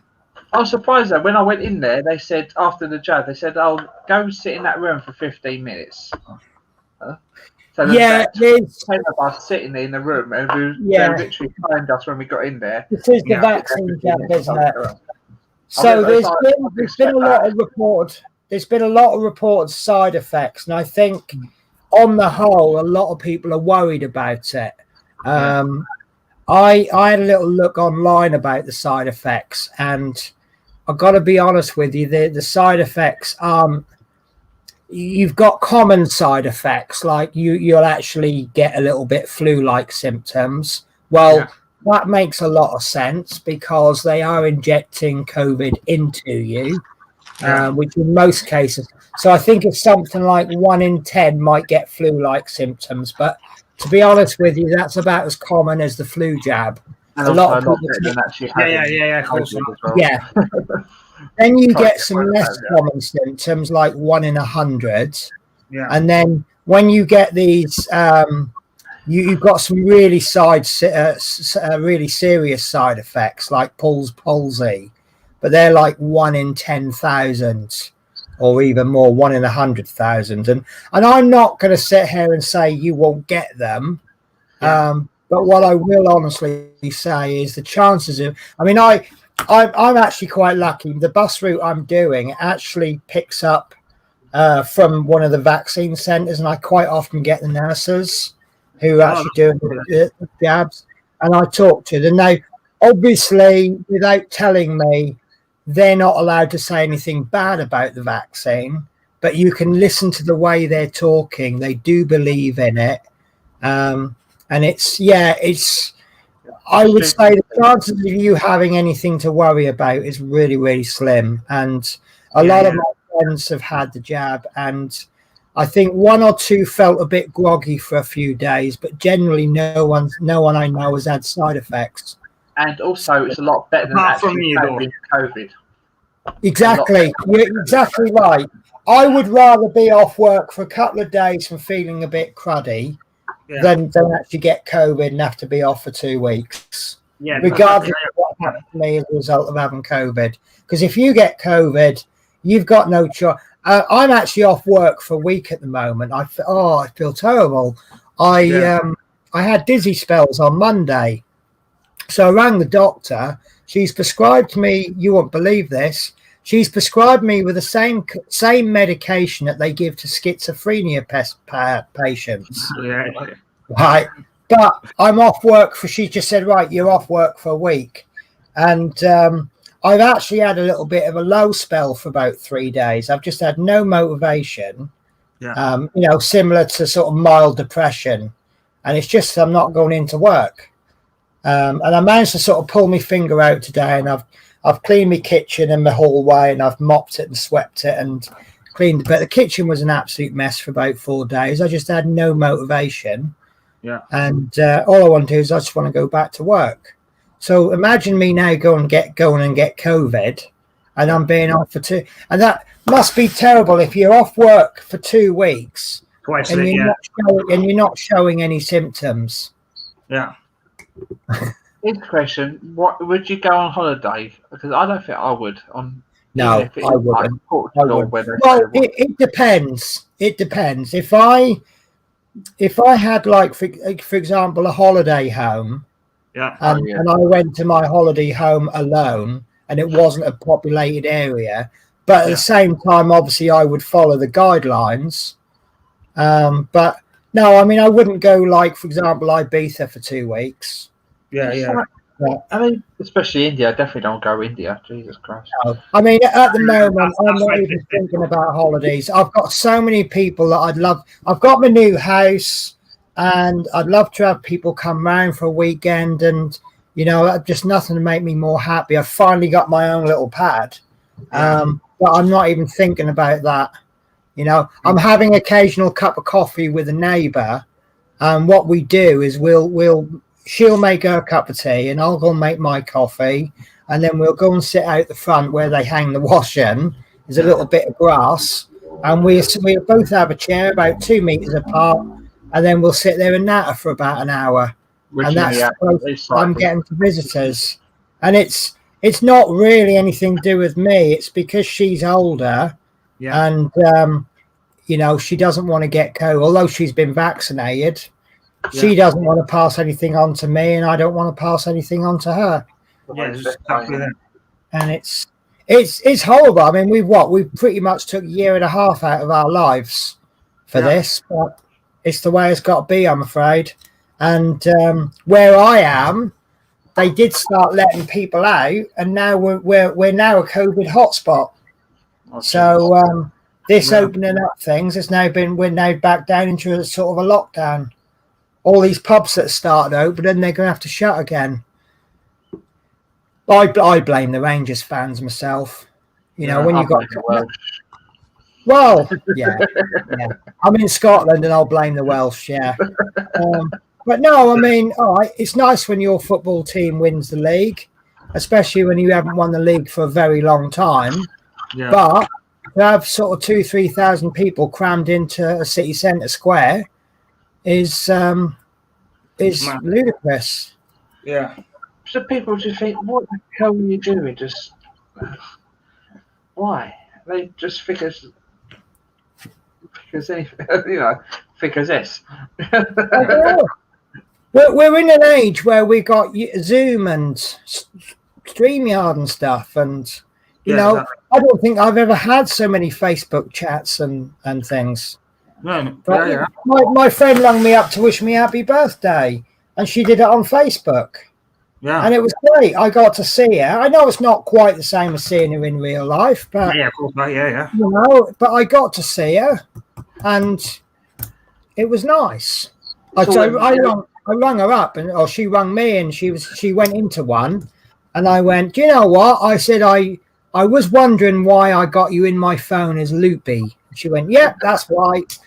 I was surprised that when I went in there, they said after the jab, they said, "Oh, go and sit in that room for 15 minutes." So there's 10 of us sitting in the room, and they literally timed us when we got in there. This is the vaccine jab, isn't it? So there's been a lot of reports. There's been a lot of reported side effects, and I think, on the whole, a lot of people are worried about it. I had a little look online about the side effects, and I've got to be honest with you, the side effects aren't. You've got common side effects, like you'll actually get a little bit flu-like symptoms. Well, that makes a lot of sense because they are injecting COVID into you, which in most cases. So I think it's something like 1 in 10 might get flu-like symptoms, but to be honest with you, that's about as common as the flu jab. And a lot of people actually yeah. Then you get some less common symptoms like 1 in 100. Yeah. And then when you get these, you've got some really really serious side effects like palsy, but they're like 1 in 10,000 or even more, 1 in 100,000. And I'm not going to sit here and say you won't get them. But what I will honestly say is the chances of, I mean, I'm actually quite lucky. The bus route I'm doing actually picks up from one of the vaccine centres, and I quite often get the nurses who are actually doing the jabs, and I talk to them. Now, obviously, without telling me, they're not allowed to say anything bad about the vaccine, but you can listen to the way they're talking. They do believe in it. And I would say the chances of you having anything to worry about is really, really slim. And a lot of my friends have had the jab, and I think 1 or 2 felt a bit groggy for a few days, but generally no one I know has had side effects. And also, it's a lot better than actually having COVID. Exactly. You're exactly right. I would rather be off work for a couple of days from feeling a bit cruddy than actually get COVID and have to be off for 2 weeks. Yeah, regardless of what happened to me as a result of having COVID. Because if you get COVID, you've got no choice. I'm actually off work for a week at the moment. I feel terrible. I had dizzy spells on Monday. So I rang the doctor. She's prescribed me, you won't believe this, she's prescribed me with the same medication that they give to schizophrenia patients. Yeah. Right. But I'm off work she just said, right, you're off work for a week. And I've actually had a little bit of a low spell for about 3 days. I've just had no motivation, similar to sort of mild depression. And it's just I'm not going into work. And I managed to sort of pull my finger out today, and I've cleaned my kitchen and my hallway, and I've mopped it and swept it and cleaned it. But the kitchen was an absolute mess for about 4 days. I just had no motivation. Yeah. And all I want to do is I just want to go back to work. So imagine me now going and get COVID, and I'm being off for 2, and that must be terrible if you're off work for 2 weeks Twice and a you're year. not showing any symptoms. Yeah. Here's a question: what would you go on holiday? Because I don't think I would. No, even if it I is like wouldn't. Portugal, where they Well, say what. it depends. It depends. If I had, like, for example, a holiday home, Yeah. and I went to my holiday home alone, and it wasn't a populated area, but at the same time, obviously, I would follow the guidelines. But no, I mean, I wouldn't go, like, for example, Ibiza for 2 weeks. Yeah. I mean, especially India. I definitely don't go India. Jesus Christ. No. I mean, at the moment, I'm not even thinking about holidays. I've got so many people that I'd love. I've got my new house, and I'd love to have people come round for a weekend, and just nothing to make me more happy. I've finally got my own little pad, but I'm not even thinking about that. I'm having occasional cup of coffee with a neighbour, and what we do is she'll make her cup of tea, and I'll go and make my coffee, and then we'll go and sit out the front where they hang the washing. There's a little bit of grass, and we both have a chair about 2 meters apart, and then we'll sit there and natter for about an hour. And that's I'm getting to visitors, and it's not really anything to do with me. It's because she's older, and she doesn't want to get COVID, although she's been vaccinated. She doesn't want to pass anything on to me, and I don't want to pass anything on to her. And it's horrible. I mean, we pretty much took 1.5 years out of our lives for this, but it's the way it's got to be, I'm afraid. And where I am, they did start letting people out, and now we're now a COVID hotspot. So this opening up things has we're now back down into a sort of a lockdown. All these pubs that started open, and they're going to have to shut again. I blame the Rangers fans myself. When you got well, yeah. I'm in Scotland, and I'll blame the Welsh. Yeah, but no, I mean, it's nice when your football team wins the league, especially when you haven't won the league for a very long time. Yeah. But to have sort of 2,000-3,000 people crammed into a city centre square is ludicrous. Yeah. So people just think, what the hell are you doing? Just why? They just think as this. We're in an age where we got Zoom and StreamYard and stuff, and I don't think I've ever had so many Facebook chats and things. No, but my friend rang me up to wish me happy birthday, and she did it on Facebook. Yeah, and it was great. I got to see her. I know it's not quite the same as seeing her in real life, but of course not. Yeah. But I got to see her, and it was nice. I rang her up, or she rang me, and she went into one, and I went, do you know what? I said, I was wondering why I got you in my phone as Loopy. She went, yeah, that's right.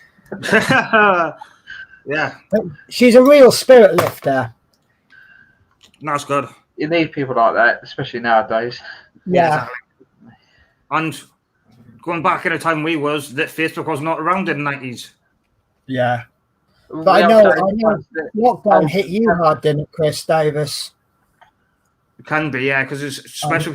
Yeah. She's a real spirit lifter. That's good. You need people like that, especially nowadays. Yeah. Exactly. And going back in a time that Facebook was not around in the 90s. Yeah. But I know lockdown hit you hard, didn't it, Chris Davis? It can be, yeah, because there's special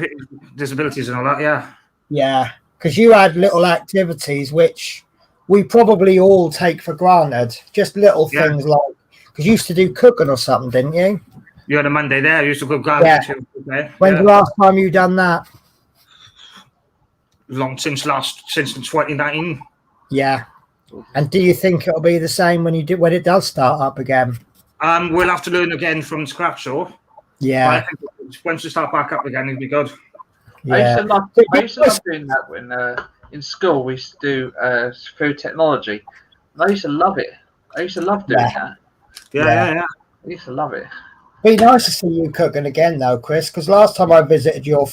disabilities and all that, yeah. Yeah, because you had little activities which we probably all take for granted. Just little things like, because you used to do cooking or something, didn't you? You had a Monday there. You used to go garden. When's the last time you done that? Since 2019. Yeah. And do you think it'll be the same when it does start up again? We'll have to learn again from scratch, so. Yeah. But I think once we start back up again, it'll be good. Yeah. I used to love doing that when in school we used to do food technology. I used to love it. I used to love doing that. Yeah. I used to love it. Be nice to see you cooking again, though, Chris. Because last time I visited your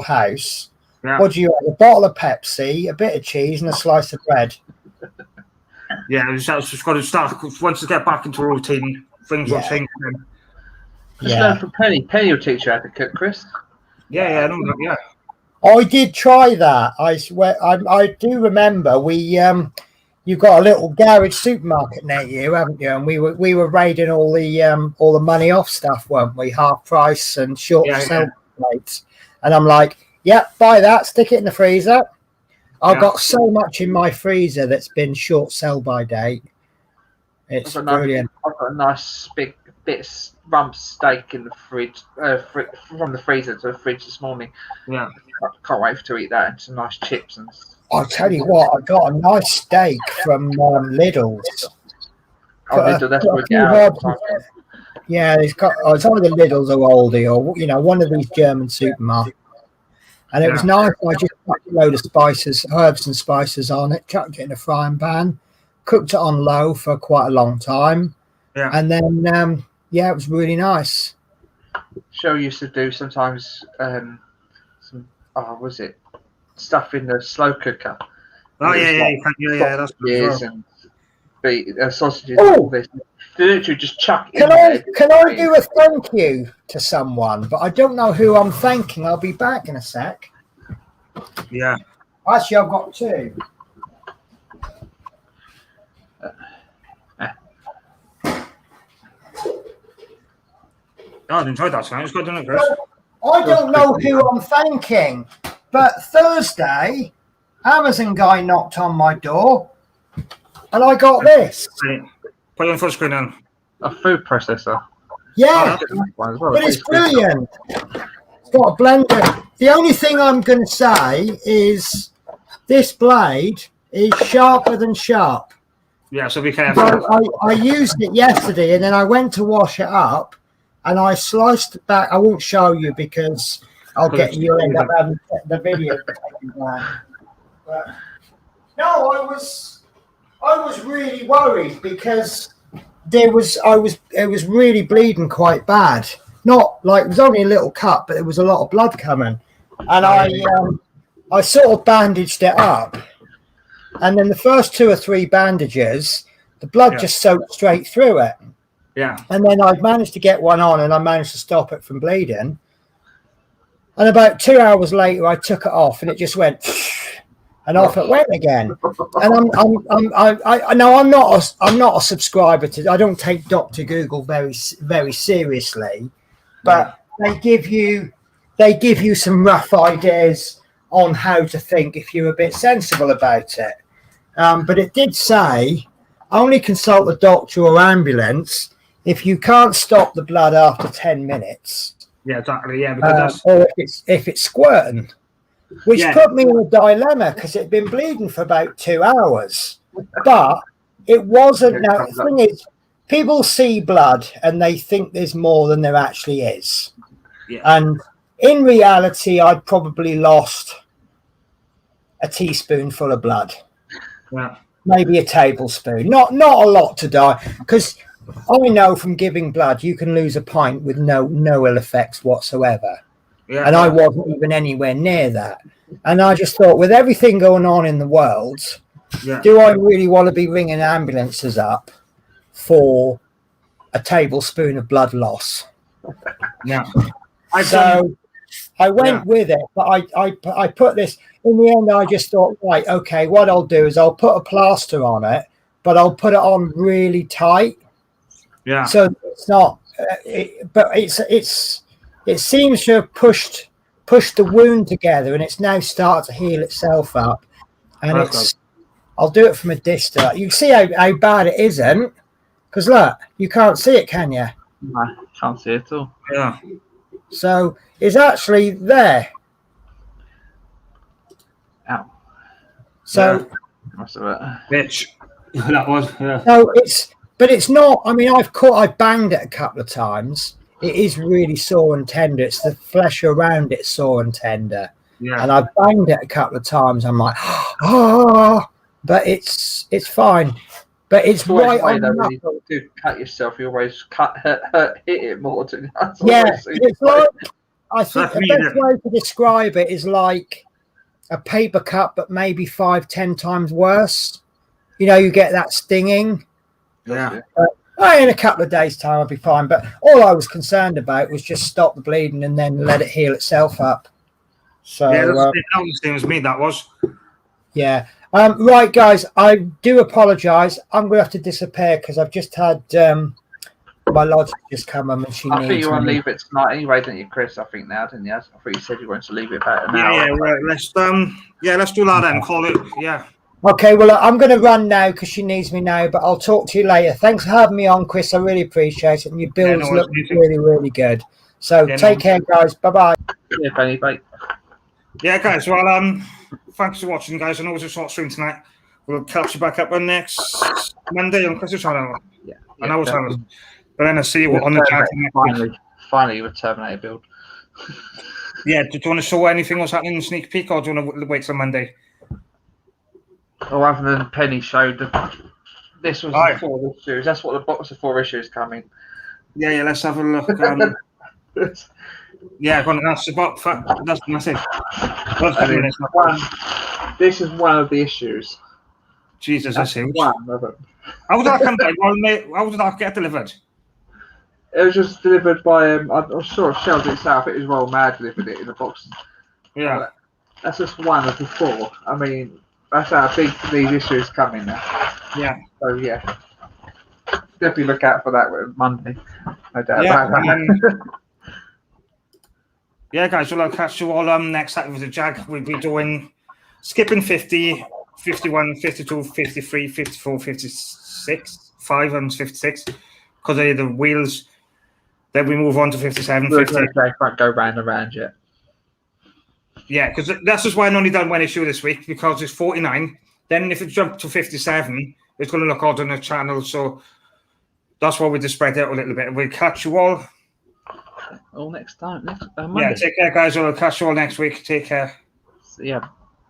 house, what do you have? A bottle of Pepsi, a bit of cheese, and a slice of bread. Yeah, that's just got to start. Once you get back into a routine, things will change. Just learn from Penny. Penny will teach you how to cook, Chris. Yeah, I know that. Yeah. I did try that. I swear, I do remember you've got a little garage supermarket near you, haven't you? And we were raiding all the money off stuff, weren't we? Half price and short sell plates. And I'm like, yep, buy that, stick it in the freezer. I've got so much in my freezer that's been short sell by date. It's brilliant. I've got a nice big bit of rump steak in the fridge, from the freezer to the fridge this morning. Yeah. Can't wait to eat that and some nice chips. And I'll tell you what, I got a nice steak from Lidl's. Lidl, that's where we get out. Yeah, it's either Lidl's or Aldi or one of these German supermarkets. And it was nice. I just put a load of spices, herbs and spices on it, chucked it in a frying pan, cooked it on low for quite a long time. Yeah. And then, it was really nice. Show used to do sometimes was it stuff in the slow cooker? Oh, yeah, that's good. And sausages and all this. Literally just chuck it Can I do a thank you to someone? But I don't know who I'm thanking. I'll be back in a sec. Yeah. Actually, I've got two. I enjoyed that song. It's good, isn't it, Chris? I don't know who I'm thanking, but Thursday, Amazon guy knocked on my door, and I got this. Put it on full screen then. A food processor. Yeah, but it's brilliant. It's got a blender. The only thing I'm going to say is this blade is sharper than sharp. Yeah, so be careful. So I used it yesterday, and then I went to wash it up, and I sliced it back. I won't show you because you'll end up having the video taken down. But no, I was really worried because it was really bleeding quite bad. Not like it was only a little cut, but there was a lot of blood coming, and I sort of bandaged it up, and then the first 2 or 3 bandages, the blood just soaked straight through it. Yeah, and then I managed to get one on, and I managed to stop it from bleeding. And about 2 hours later, I took it off, and it just went. And off it went again. And I'm not a subscriber to. I don't take Dr. Google very very seriously, but they give you some rough ideas on how to think if you're a bit sensible about it. But it did say only consult the doctor or ambulance if you can't stop the blood after 10 minutes. Yeah, exactly. Yeah, because or if it's squirting. Which put me in a dilemma because it'd been bleeding for about 2 hours. But it wasn't. Now, the thing is, people see blood and they think there's more than there actually is. Yeah. And in reality, I'd probably lost a teaspoonful of blood. Yeah. Maybe a tablespoon. Not a lot to die. Because I know from giving blood, you can lose a pint with no ill effects whatsoever. Yeah, and I wasn't even anywhere near that. And I just thought, with everything going on in the world, do I really want to be ringing ambulances up for a tablespoon of blood loss? Yeah. I went with it, but I put this, in the end, I just thought, right, okay, what I'll do is I'll put a plaster on it, but I'll put it on really tight. Yeah. So it's not, it seems to have pushed the wound together, and it's now started to heal itself up. And I'll do it from a distance. You can see how bad it isn't, because look, you can't see it, can you? No, can't see it at all. Yeah. So it's actually there. Ow. So bitch. That was. Yeah. So it's not. I mean, I've banged it a couple of times. It is really sore and tender. It's the flesh around it sore and tender. Yeah. And I've banged it a couple of times. I'm like, but it's fine. But it's right on the knuckle. When you do cut yourself, you always hit it more. It's like, I think the best way to describe it is like a paper cut, but maybe 5-10 times worse. You get that stinging. Yeah. In a couple of days' time, I'll be fine. But all I was concerned about was just stop the bleeding and then let it heal itself up. So yeah, that was the same as me. That was. yeah. Right, guys. I do apologise. I'm going to have to disappear because I've just had my lodge just come and she I needs think you want to me. leave it tonight anyway, don't you, Chris? I think now, didn't you? I thought you said you wanted to leave it about an hour. Yeah, right. Let's do that then. Call it. Yeah. Okay, well, I'm going to run now because she needs me now, but I'll talk to you later. Thanks for having me on, Chris. I really appreciate it. And your builds look really, really good. So take care, guys. Bye-bye. Yeah, Benny, bye. Yeah, guys. Well, thanks for watching, guys. I know it's a short stream tonight. We'll catch you back up on next Monday on Chris's channel. Yeah, on our channel. But then I'll see what on the channel. Finally, with Terminator build. Yeah, do you want to show anything what's happening in sneak peek, or do you want to wait till Monday? Or rather than Penny showed, this was the 4 issues. That's what the box of 4 issues coming. Yeah, let's have a look. Yeah, that's about that's it. This is one of the issues. Jesus, that's huge. One of them. How did that come by? How did that get delivered? It was just delivered by I'm sure Shelled itself. It was Royal Mad delivered it in a box. Yeah, but that's just one of the 4. I mean, that's how big these issues coming now. Yeah. So yeah, definitely look out for that with Monday. No doubt about that. Yeah, guys. Well, I'll catch you all next Saturday with the Jag. We'll be doing skipping 50, 51, 52, 53, 54, 56, 5 and 56 because of the wheels. Then we move on to 57, 58. They can't go round and round yet. Yeah, because that's just why I only done one issue this week because it's 49. Then if it jumped to 57, it's going to look odd on the channel. So that's why we just spread out a little bit. We'll catch you all. All next time. Next Monday. Yeah, take care, guys. We'll catch you all next week. Take care. Yeah.